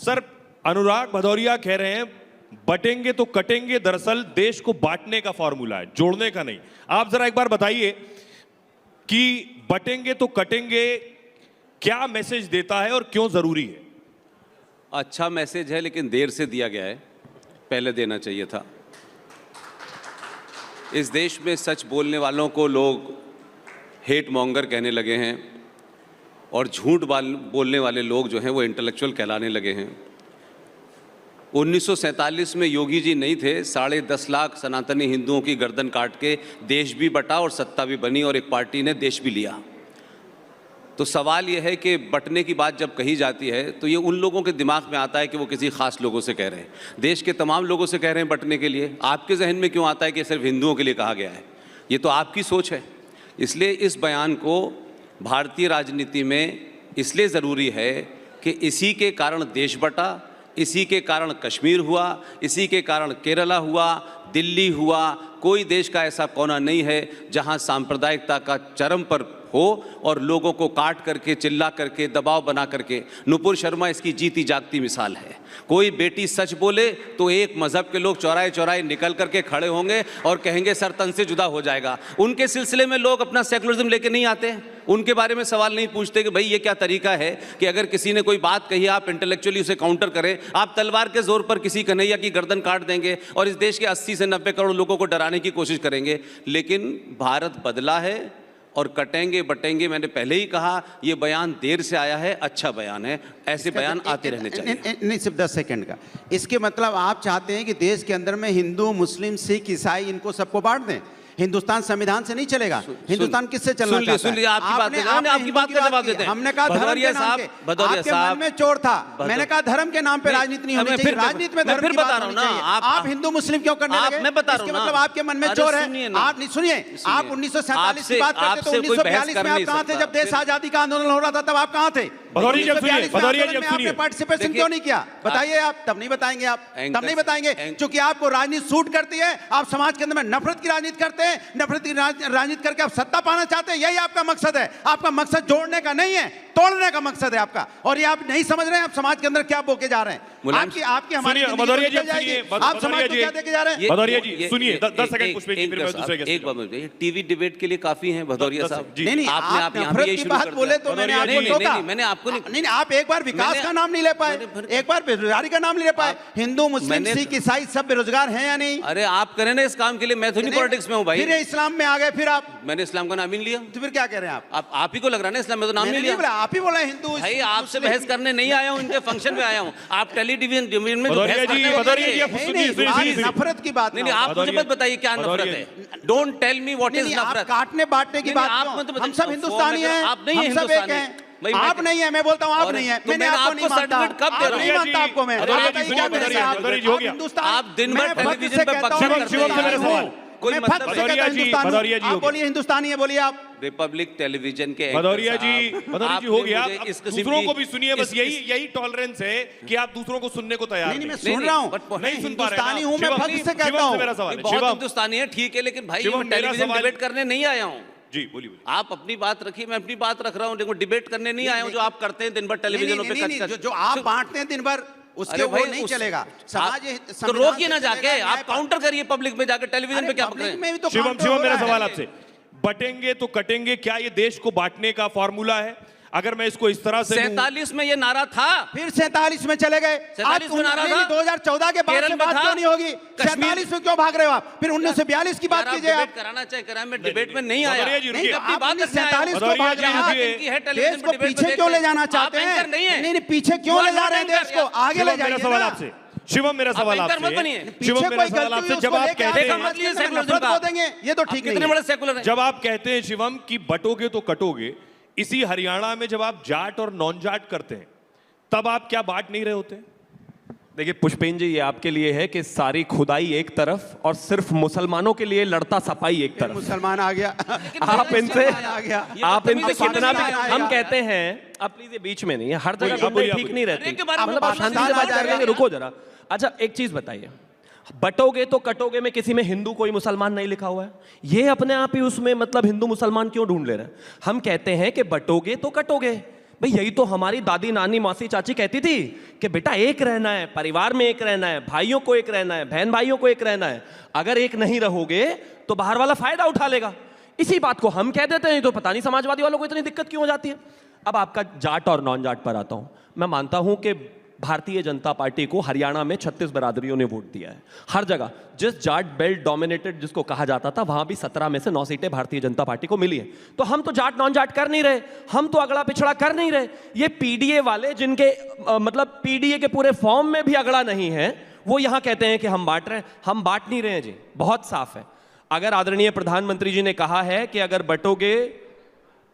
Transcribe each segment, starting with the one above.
Sir, अनुराग भदौरिया कह रहे हैं बटेंगे तो कटेंगे दरअसल देश को बांटने का फॉर्मूला है, जोड़ने का नहीं। आप जरा एक बार बताइए कि बटेंगे तो कटेंगे क्या मैसेज देता है और क्यों जरूरी है? अच्छा मैसेज है लेकिन देर से दिया गया है, पहले देना चाहिए था। इस देश में सच बोलने वालों को लोग हेट मॉन्गर कहने लगे हैं और झूठ बोलने वाले लोग जो हैं वो इंटेलेक्चुअल कहलाने लगे हैं। 1947 में योगी जी नहीं थे, 10.5 लाख सनातनी हिंदुओं की गर्दन काट के देश भी बटा और सत्ता भी बनी और एक पार्टी ने देश भी लिया। तो सवाल यह है कि बटने की बात जब कही जाती है तो ये उन लोगों के दिमाग में आता है कि वो किसी खास लोगों से कह रहे हैं, देश के तमाम लोगों से कह रहे हैं बटने के लिए। आपके जहन में क्यों आता है कि सिर्फ हिंदुओं के लिए कहा गया है? ये तो आपकी सोच है। इसलिए इस बयान को भारतीय राजनीति में इसलिए ज़रूरी है कि इसी के कारण देश बटा, इसी के कारण कश्मीर हुआ, इसी के कारण केरला हुआ, दिल्ली हुआ। कोई देश का ऐसा कोना नहीं है जहां सांप्रदायिकता का चरम पर हो और लोगों को काट करके, चिल्ला करके, दबाव बना करके। नुपुर शर्मा इसकी जीती जागती मिसाल है। कोई बेटी सच बोले तो एक मजहब के लोग चौराहे चौराहे निकल करके खड़े होंगे और कहेंगे सर तन से जुदा हो जाएगा। उनके सिलसिले में लोग अपना सेकुलरिज्म लेके नहीं आते, उनके बारे में सवाल नहीं पूछते कि भाई ये क्या तरीका है कि अगर किसी ने कोई बात कही आप इंटेलेक्चुअली उसे काउंटर करें। आप तलवार के जोर पर किसी कन्हैया की गर्दन काट देंगे और इस देश के 80 से 90 करोड़ लोगों को डराने की कोशिश करेंगे। लेकिन भारत बदला है और कटेंगे बटेंगे, मैंने पहले ही कहा, ये बयान देर से आया है, अच्छा बयान है, ऐसे बयान आते रहने चाहिए। नहीं, सिर्फ 10 सेकंड का। इसके मतलब आप चाहते हैं कि देश के अंदर में हिंदू, मुस्लिम, सिख, ईसाई इनको सबको बांट दें? हिंदुस्तान संविधान से नहीं चलेगा। हिंदुस्तान किससे चलना चाहता है? सुन लीजिए, आपकी बात का जवाब देते हैं। हमने कहा धर्म के नाम पे, आपके मन में चोर था। मैंने कहा धर्म के नाम पे राजनीति नहीं होनी चाहिए। राजनीति में धर्म की बात होनी चाहिए। आप हिंदू मुस्लिम क्यों करने लगे? मैं बता रहा हूं, मतलब आपके मन में चोर है। आप नहीं सुनिए, आप 1947 की बात करते तो 1942 में आप कहां थे? जब देश आजादी का आंदोलन हो रहा था तब आप कहां थे? भदौरिया जी आपने पार्टिसिपेशन क्यों नहीं किया? बताइए। आप तब नहीं बताएंगे, आप तब नहीं बताएंगे क्योंकि आपको राजनीति सूट करती है। आप समाज के अंदर में नफरत की राजनीति करते हैं, नफरत की राजनीति करके आप सत्ता पाना चाहते हैं। यही आपका मकसद है। आपका मकसद जोड़ने का नहीं है, तोड़ने का मकसद है आपका। और ये आप नहीं समझ रहे हैं आप समाज के अंदर क्या बोके जा रहे हैं। आपकी हमारी भदौरिया जी, आप समाज को क्या देके जा रहे हैं? भदौरिया जी सुनिए, 10 सेकंड पुष्पेंद्र जी, फिर मैं दूसरे के एक बात, टीवी डिबेट के लिए काफी है भदौरिया साहब। नहीं, आप नफरत की बात बोले तो मैंने आपको टोका। मैंने आपको नहीं, आप एक बार विकास का नाम नहीं ले पाए, एक बार बेरोजगारी का नाम नहीं ले पाए। हिंदू, मुस्लिम, सिख, ईसाई सब बेरोजगार हैं या नहीं? अरे आप करें ना इस काम के लिए, मैं तो नहीं पॉलिटिक्स में हूँ भाई। फिर इस्लाम में आ गए, फिर आप। मैंने इस्लाम का नाम ही नहीं लिया, तो फिर क्या कह रहे हैं आप ही को लग रहा है ना इस्लाम में तो नाम नहीं लिया। आप ही बोला हिंदू। भाई आपसे बहस करने नहीं आया हूँ, इनके फंक्शन में आया हूँ। आप टेलीविजन में नफरत की बात नहीं, आप मुझे मत बताइए क्या नफरत है। Don't tell me what is nafrat. काटने बांटने की बात, हम सब हिंदुस्तानी हैं, आप नहीं हम सब एक हैं। आप नहीं है, मैं बोलता हूँ आप नहीं है। मैंने आपको नहीं मानता, कब दे रहा हूँ? नहीं मानता आपको मैं। आप दिन भर टेलीविजन पे बकचोद करते हैं। कोई भदौरिया जी, आप बोलिए हिंदुस्तानी है, बोलिए आप। रिपब्लिक टेलीविजन के भदौरिया जी हो गया। दूसरों को भी सुनिए, बस यही टॉलरेंस है कि आप दूसरों को सुनने को तैयार नहीं। मैं सुन रहा हूँ, नहीं सुन पा रहे। हिंदुस्तानी हूँ मैं, फर्क से कहता हूँ। मेरा सवाल है, बहुत हिंदुस्तानी है, ठीक है, लेकिन भाई मैं टेलीविजन डिबेट करने नहीं आया हूँ। जी बोलिए। आप अपनी बात रखिए, मैं अपनी बात रख रहा हूँ। देखो डिबेट करने नहीं आया हूँ जो आप करते हैं दिन भर टेलीविजन पे। जो आप बांटते हैं दिन भर, उसके वो नहीं चलेगा। समाज तो रोकिए ना जाके, आप काउंटर करिए पब्लिक में जाकर। टेलीविजन पे क्या पकड़ रहे हैं? शिवम मेरा सवाल आपसे, बटेंगे तो कटेंगे, क्या ये देश को बांटने का फॉर्मूला है? अगर मैं इसको इस तरह से 47 में ये नारा था, फिर 47 में चले गए। 47 में नारा था। 2014 के बाद की बात क्यों नहीं होगी? 47 में क्यों भाग रहे हो आप? फिर 1942 की बात कीजिए। आप कराना चाहिए कराएं, मैं डिबेट में नहीं आया। नहीं, अपनी बात 47 को भाग रहे हैं। देश को पीछे क्यों ले जाना चाहते हैं? नहीं, पीछे क्यों ले जा रहे हैं देश को? आगे ले जाइए। सवाल आपसे शिवम, मेरा सवाल आपसे, शिवम मेरा सवाल आपसे, जब आप कहते हैं ये तो ठीक नहीं है। जब आप कहते हैं शिवम कि बटोगे तो कटोगे, इसी हरियाणा में जब आप जाट और नॉन जाट करते हैं तब आप क्या बांट नहीं रहे होते? देखिए पुष्पेंद्र जी, ये आपके लिए है कि सारी खुदाई एक तरफ और सिर्फ मुसलमानों के लिए लड़ता सपाई एक तरफ। मुसलमान आ गया। आप इनसे कितना भी हम कहते हैं, आप प्लीज ये बीच में नहीं है, हर जगह ठीक नहीं रहती। मतलब शांति से बात कर लेंगे, रुको जरा। अच्छा एक चीज बताइए, बटोगे तो कटोगे में किसी में हिंदू कोई मुसलमान नहीं लिखा हुआ है। ये अपने आप ही उसमें मतलब हिंदू मुसलमान क्यों ढूंढ ले रहे हैं? हम कहते हैं कि बटोगे तो कटोगे, भाई यही तो हमारी दादी नानी मासी चाची कहती थी कि बेटा एक रहना है, परिवार में एक रहना है, भाइयों को एक रहना है, बहन भाइयों को एक रहना है। अगर एक नहीं रहोगे तो बाहर वाला फायदा उठा लेगा। इसी बात को हम कह देते हैं तो पता नहीं समाजवादी वालों को इतनी दिक्कत क्यों हो जाती है। अब आपका जाट और नॉन जाट पर आता हूं। मैं मानता हूं कि भारतीय जनता पार्टी को हरियाणा में 36 बरादरियों ने वोट दिया है। हर जगह जिस जाट बेल्ट डोमिनेटेड जिसको कहा जाता था, वहां भी 17 में से 9 सीटें भारतीय जनता पार्टी को मिली है। तो हम तो जाट नॉन जाट कर नहीं रहे, हम तो अगड़ा पिछड़ा कर नहीं रहे। ये पीडीए वाले जिनके मतलब पीडीए के पूरे फॉर्म में भी अगड़ा नहीं है, वो यहां कहते हैं कि हम बांट रहे हैं। हम बांट नहीं रहे हैं जी, बहुत साफ है। अगर आदरणीय प्रधानमंत्री जी ने कहा है कि अगर बटोगे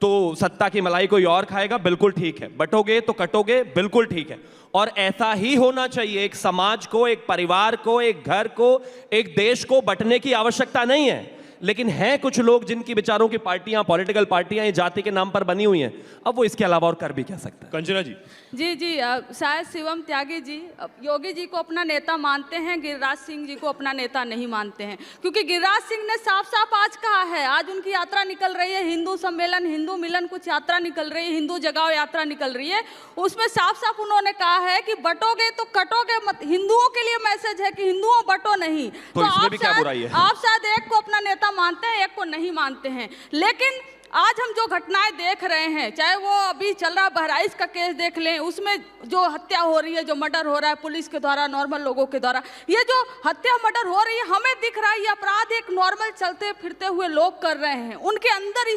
तो सत्ता की मलाई कोई और खाएगा, बिल्कुल ठीक है। बटोगे तो कटोगे, बिल्कुल ठीक है। और ऐसा ही होना चाहिए। एक समाज को, एक परिवार को, एक घर को, एक देश को बंटने की आवश्यकता नहीं है। लेकिन हैं कुछ लोग जिनकी विचारों की पार्टियां, पॉलिटिकल पार्टियां ये जाति के नाम पर बनी हुई हैं। अब वो इसके अलावा और कर भी क्या सकते हैं। कंचना जी। जी शायद शिवम त्यागी जी योगी जी को अपना नेता मानते हैं, गिरिराज सिंह जी को अपना नेता नहीं मानते हैं। क्योंकि गिरिराज सिंह ने साफ साफ आज कहा है, आज उनकी यात्रा निकल रही है, हिंदू सम्मेलन, हिंदू मिलन कुछ यात्रा निकल रही है, हिंदू जगाओ यात्रा निकल रही है। उसमें साफ साफ उन्होंने कहा है कि बटोगे तो कटोगे मत। हिंदुओं के लिए मैसेज है कि हिंदुओं बटो नहीं। तो इसमें भी क्या बुराई है? आप शायद एक को अपना नेता मानते हैं, एक को नहीं मानते हैं। लेकिन आज हम जो घटनाएं देख रहे हैं, चाहे वो अभी चल रहा बहराइच का केस देख लें, उसमें जो हत्या हो रही है, जो मर्डर हो रहा है पुलिस के द्वारा, नॉर्मल लोगों के द्वारा, ये जो हत्या मर्डर हो रही है, हमें दिख रहा है ये अपराध एक नॉर्मल चलते फिरते हुए लोग कर रहे हैं। उनके अंदर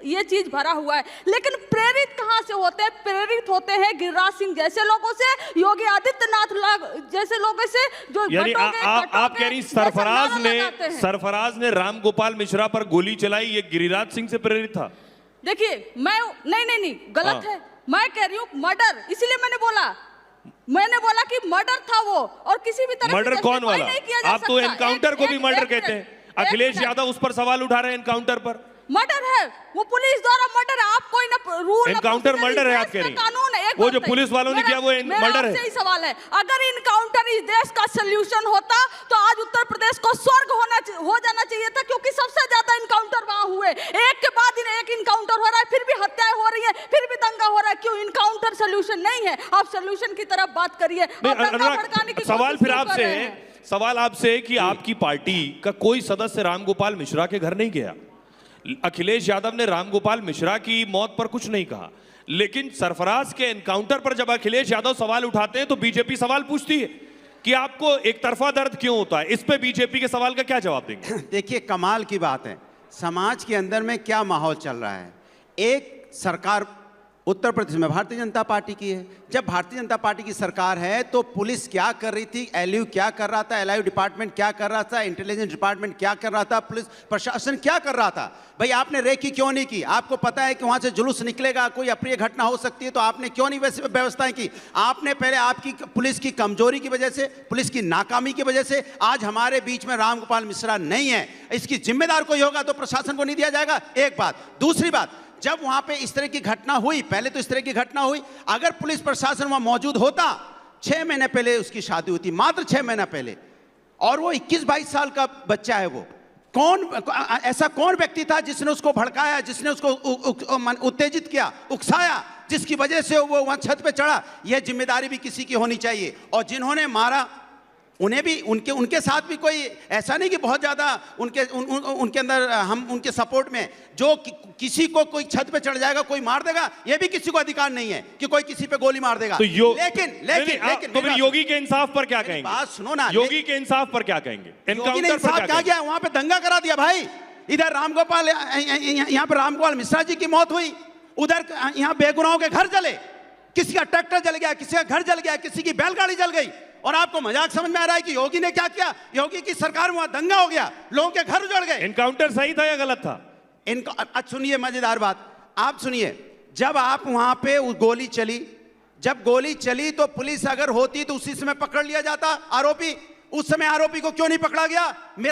ये चीज भरा हुआ है। लेकिन प्रेरित कहाँ से होते हैं? प्रेरित होते हैं गिरिराज सिंह जैसे लोगों से, योगी आदित्यनाथ जैसे लोगों से, जो यानी आप कह रही सरफराज ने राम गोपाल मिश्रा पर गोली चलाई, ये गिरिराज सिंह से प्रेरित था? देखिए मैं नहीं गलत है। मैं कह रही हूँ मर्डर, इसलिए मैंने बोला कि मर्डर था वो, और किसी भी तरह मर्डर कौन वाला? आप तो एनकाउंटर को भी मर्डर कहते हैं। अखिलेश यादव उस पर सवाल उठा रहे हैं एनकाउंटर पर। मर्डर है वो, पुलिस द्वारा मर्डर है। आप कोई ना रूल एनकाउंटर मर्डर है आप कह रही हैं? कानून है, वो जो पुलिस वालों ने किया वो मर्डर है। सही सवाल है। अगर इनकाउंटर इस देश का सोल्यूशन होता तो आज उत्तर प्रदेश को स्वर्ग हो जाना चाहिए था, क्योंकि सबसे ज्यादा इनकाउंटर वहां हुए। एक के बाद एक इनकाउंटर हो रहा है, फिर भी हत्याएं हो रही है, फिर भी दंगा हो रहा है। क्यों? इनकाउंटर सोल्यूशन नहीं है। आप सोल्यूशन की तरफ बात करिए। सवाल फिर आपसे है, सवाल आपसे कि आपकी पार्टी का कोई सदस्य रामगोपाल मिश्रा के घर नहीं गया। अखिलेश यादव ने रामगोपाल मिश्रा की मौत पर कुछ नहीं कहा, लेकिन सरफराज के एनकाउंटर पर जब अखिलेश यादव सवाल उठाते हैं तो बीजेपी सवाल पूछती है कि आपको एक तरफा दर्द क्यों होता है। इस पे बीजेपी के सवाल का क्या जवाब देंगे? देखिए कमाल की बात है, समाज के अंदर में क्या माहौल चल रहा है। एक सरकार उत्तर प्रदेश में भारतीय जनता पार्टी की है। जब भारतीय जनता पार्टी की सरकार है तो पुलिस क्या कर रही थी, एलयू क्या कर रहा था, एलआईयू डिपार्टमेंट क्या कर रहा था, इंटेलिजेंस डिपार्टमेंट क्या कर रहा था, पुलिस प्रशासन क्या कर रहा था। भाई आपने रेकी क्यों नहीं की? आपको पता है कि वहां से जुलूस निकलेगा, कोई अप्रिय घटना हो सकती है, तो आपने क्यों नहीं वैसे व्यवस्थाएं की? आपने पहले आपकी पुलिस की कमजोरी की वजह से, पुलिस की नाकामी की वजह से आज हमारे बीच में रामगोपाल मिश्रा नहीं है। इसकी जिम्मेदार कोई होगा तो प्रशासन को नहीं दिया जाएगा, एक बात। दूसरी बात, जब वहां पे इस तरह की घटना हुई, पहले तो इस तरह की घटना हुई, अगर पुलिस प्रशासन वहां मौजूद होता, 6 महीने पहले उसकी शादी हुई थी, मात्र 6 महीना पहले, और वो 21-22 साल का बच्चा है। वो ऐसा कौन व्यक्ति था जिसने उसको भड़काया, जिसने उसको उत्तेजित किया, उकसाया, जिसकी वजह से वो वहां छत पे चढ़ा? यह जिम्मेदारी भी किसी की होनी चाहिए। और जिन्होंने मारा उन्हें भी, उनके साथ भी कोई ऐसा नहीं कि बहुत ज्यादा उनके अंदर हम उनके सपोर्ट में, जो किसी को कोई छत पे चढ़ जाएगा, कोई मार देगा, ये भी किसी को अधिकार नहीं है कि कोई किसी पे गोली मार देगा। तो लेकिन तो फिर योगी के इंसाफ पर क्या कहेंगे? बात सुनो ना, योगी के इंसाफ पर क्या कहेंगे? योगी ने इंसाफ क्या किया? वहां पे दंगा करा दिया भाई। इधर रामगोपाल, यहाँ पे रामगोपाल मिश्रा जी की मौत हुई, उधर यहाँ बेगुनाहों के घर जले, किसी का ट्रैक्टर जल गया, किसी का घर जल गया, किसी की बैलगाड़ी जल गई, और आपको मजाक समझ में आ रहा है कि योगी ने क्या किया? योगी की सरकार में वहां दंगा हो गया, लोगों के घर उजड़ गए। एनकाउंटर सही था या गलत था? सुनिए मजेदार बात, आप सुनिए, जब आप वहां पे गोली चली, जब गोली चली तो पुलिस अगर होती तो उसी समय पकड़ लिया जाता आरोपी। उस समय आरोपी को क्यों नहीं पकड़ा गया?